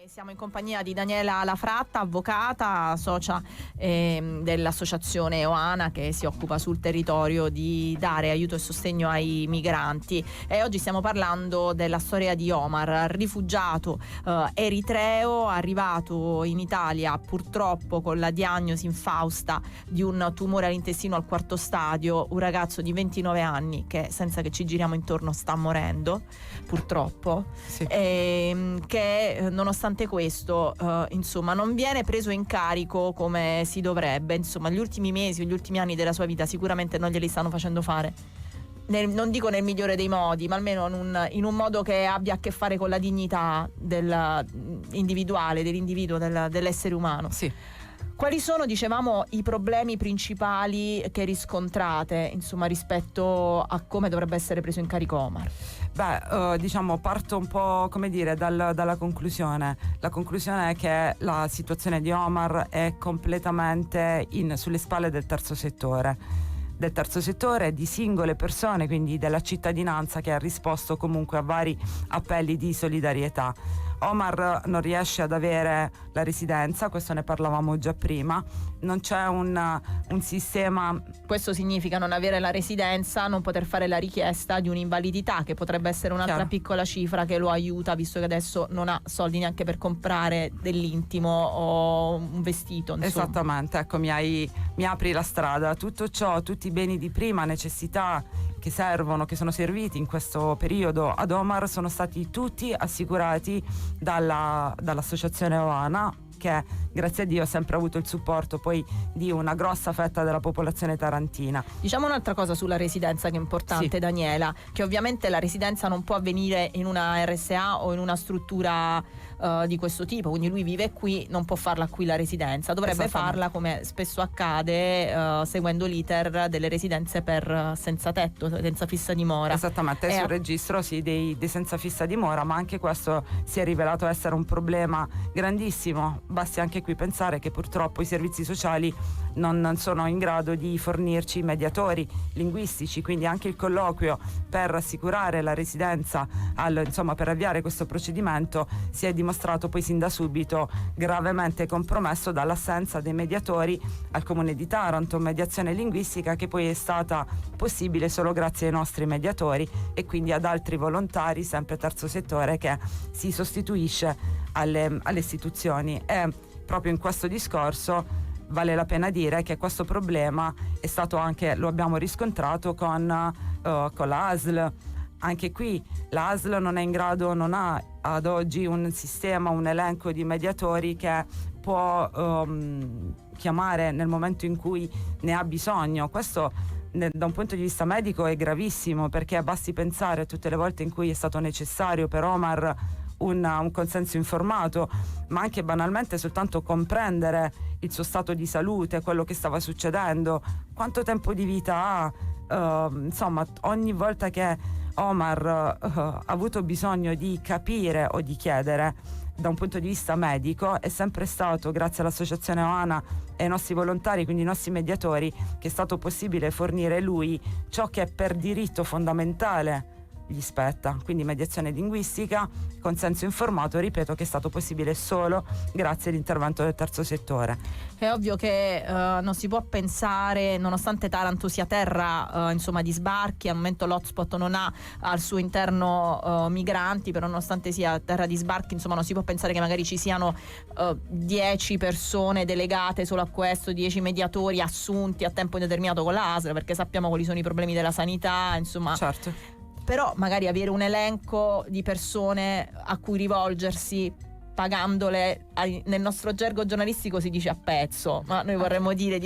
Siamo in compagnia di Daniela Lafratta, avvocata, socia dell'associazione Oana, che si occupa sul territorio di dare aiuto e sostegno ai migranti, e oggi stiamo parlando della storia di Omar, rifugiato eritreo, arrivato in Italia purtroppo con la diagnosi infausta di un tumore all'intestino al quarto stadio, un ragazzo di 29 anni che, senza che ci giriamo intorno, sta morendo purtroppo, sì. Che nonostante questo insomma non viene preso in carico come si dovrebbe. Insomma, gli ultimi mesi o gli ultimi anni della sua vita sicuramente non glieli stanno facendo fare, non dico nel migliore dei modi, ma almeno in un modo che abbia a che fare con la dignità individuale, dell'individuo, dell'essere umano. Sì. Quali sono, dicevamo, i problemi principali che riscontrate, insomma, rispetto a come dovrebbe essere preso in carico Omar? Diciamo, parto un po', come dire, dalla conclusione. La conclusione è che la situazione di Omar è completamente sulle spalle del terzo settore, di singole persone, quindi della cittadinanza, che ha risposto comunque a vari appelli di solidarietà. Omar non riesce ad avere la residenza, questo ne parlavamo già prima, non c'è un sistema. Questo significa non avere la residenza, non poter fare la richiesta di un'invalidità, che potrebbe essere un'altra Chiaro. Piccola cifra che lo aiuta, visto che adesso non ha soldi neanche per comprare dell'intimo o un vestito, insomma. Esattamente, ecco, mi apri la strada. Tutto ciò, tutti i beni di prima necessità che servono, che sono serviti in questo periodo ad Omar, sono stati tutti assicurati dall'associazione Oana, che grazie a Dio ha sempre avuto il supporto poi di una grossa fetta della popolazione tarantina. Diciamo un'altra cosa sulla residenza che è importante, Sì. Daniela, che ovviamente la residenza non può avvenire in una RSA o in una struttura di questo tipo, quindi lui vive qui, non può farla qui la residenza, dovrebbe farla, come spesso accade, seguendo l'iter delle residenze per senza tetto, senza fissa dimora. Esattamente, sul registro sì, dei senza fissa dimora, ma anche questo si è rivelato essere un problema grandissimo. Basti anche qui pensare che purtroppo i servizi sociali non sono in grado di fornirci mediatori linguistici, quindi anche il colloquio per assicurare la residenza, per avviare questo procedimento, si è dimostrato poi sin da subito gravemente compromesso dall'assenza dei mediatori al Comune di Taranto, mediazione linguistica che poi è stata possibile solo grazie ai nostri mediatori e quindi ad altri volontari, sempre terzo settore, che si sostituisce alle istituzioni. E proprio in questo discorso vale la pena dire che questo problema è stato anche, lo abbiamo riscontrato con la ASL. Anche qui la ASL non ha ad oggi un sistema, un elenco di mediatori che può chiamare nel momento in cui ne ha bisogno. Questo da un punto di vista medico è gravissimo, perché basti pensare a tutte le volte in cui è stato necessario per Omar un consenso informato, ma anche banalmente soltanto comprendere il suo stato di salute, quello che stava succedendo, quanto tempo di vita ha. Ogni volta che Omar ha avuto bisogno di capire o di chiedere da un punto di vista medico, è sempre stato grazie all'associazione Oana e ai nostri volontari, quindi i nostri mediatori, che è stato possibile fornire lui ciò che è per diritto fondamentale gli spetta, quindi mediazione linguistica, consenso informato, ripeto, che è stato possibile solo grazie all'intervento del terzo settore. È ovvio che non si può pensare, nonostante Taranto sia terra di sbarchi, al momento l'hotspot non ha al suo interno migranti, però nonostante sia terra di sbarchi, non si può pensare che magari ci siano 10 persone delegate solo a questo, 10 mediatori assunti a tempo indeterminato con la ASL, perché sappiamo quali sono i problemi della sanità, Certo. Però magari avere un elenco di persone a cui rivolgersi, pagandole, nel nostro gergo giornalistico si dice a pezzo, ma noi vorremmo dire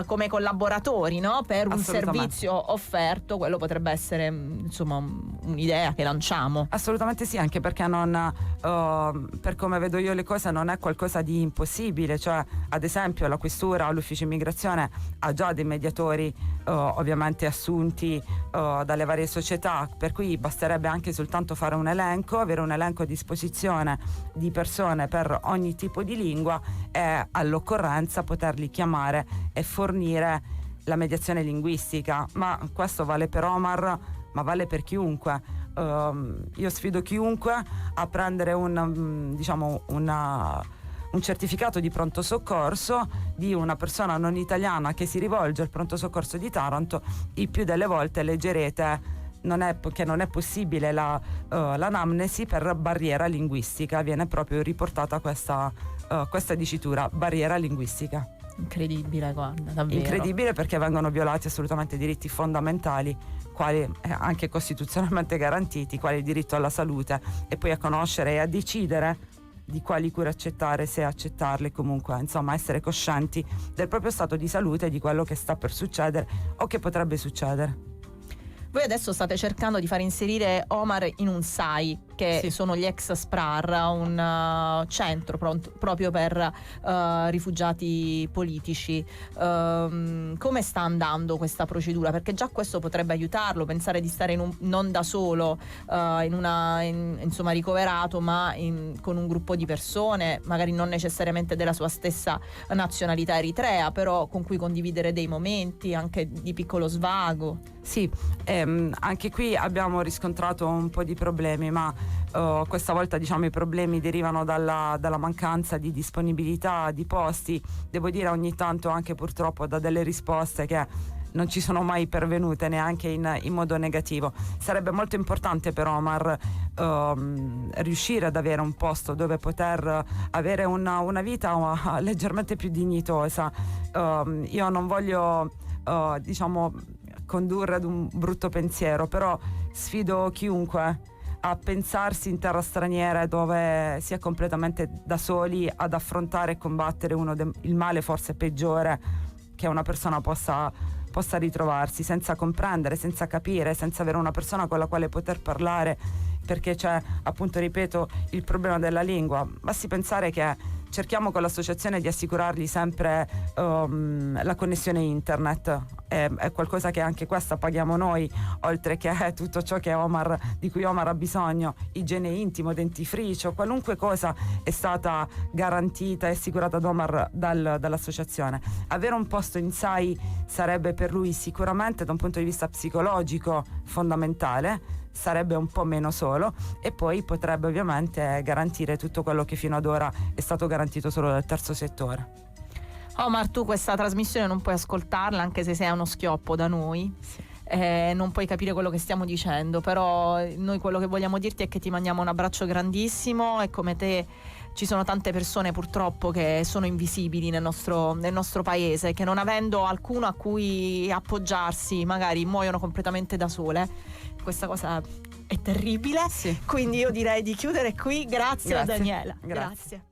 come collaboratori, no? Per un servizio offerto, quello potrebbe essere un'idea che lanciamo. Assolutamente sì, anche perché per come vedo io le cose non è qualcosa di impossibile, cioè ad esempio la questura o l'ufficio immigrazione ha già dei mediatori ovviamente assunti dalle varie società, per cui basterebbe anche soltanto fare un elenco, avere un elenco a disposizione di persone per ogni tipo di lingua e all'occorrenza poterli chiamare e fornire la mediazione linguistica. Ma questo vale per Omar, ma vale per chiunque. io sfido chiunque a prendere un certificato di pronto soccorso di una persona non italiana che si rivolge al pronto soccorso di Taranto. Il più delle volte leggerete che non è possibile l'anamnesi per barriera linguistica. Viene proprio riportata questa dicitura, barriera linguistica. Incredibile, guarda, davvero. Incredibile, perché vengono violati assolutamente diritti fondamentali, quali anche costituzionalmente garantiti, quali il diritto alla salute, e poi a conoscere e a decidere di quali cure accettare, se accettarle, comunque insomma essere coscienti del proprio stato di salute e di quello che sta per succedere o che potrebbe succedere. Voi adesso state cercando di far inserire Omar in un SAI, che Sì. sono gli ex SPRAR, un centro proprio per rifugiati politici. Come sta andando questa procedura? Perché già questo potrebbe aiutarlo, pensare di stare non da solo, insomma ricoverato, ma con un gruppo di persone, magari non necessariamente della sua stessa nazionalità eritrea, però con cui condividere dei momenti anche di piccolo svago. Sì, anche qui abbiamo riscontrato un po' di problemi, ma questa volta diciamo i problemi derivano dalla mancanza di disponibilità di posti. Devo dire, ogni tanto anche purtroppo da delle risposte che non ci sono mai pervenute, neanche in modo negativo. Sarebbe molto importante per Omar riuscire ad avere un posto dove poter avere una vita leggermente più dignitosa. Io non voglio condurre ad un brutto pensiero, però sfido chiunque a pensarsi in terra straniera, dove si è completamente da soli ad affrontare e combattere il male forse peggiore che una persona possa ritrovarsi, senza comprendere, senza capire, senza avere una persona con la quale poter parlare, perché c'è, appunto, ripeto, il problema della lingua. Basti pensare che cerchiamo con l'associazione di assicurargli sempre la connessione internet. È qualcosa che anche questa paghiamo noi, oltre che tutto ciò che di cui Omar ha bisogno, igiene intimo, dentifricio, qualunque cosa è stata garantita e assicurata ad Omar dall'associazione. Avere un posto in SAI sarebbe per lui sicuramente, da un punto di vista psicologico, fondamentale. Sarebbe un po' meno solo, e poi potrebbe ovviamente garantire tutto quello che fino ad ora è stato garantito solo dal terzo settore. Omar, tu questa trasmissione non puoi ascoltarla, anche se sei a uno schioppo da noi. Sì. Non puoi capire quello che stiamo dicendo, però noi quello che vogliamo dirti è che ti mandiamo un abbraccio grandissimo, e come te ci sono tante persone purtroppo che sono invisibili nel nostro paese, che non avendo alcuno a cui appoggiarsi magari muoiono completamente da sole. Questa cosa è terribile, Sì. quindi io direi di chiudere qui. Grazie. A Daniela. Grazie.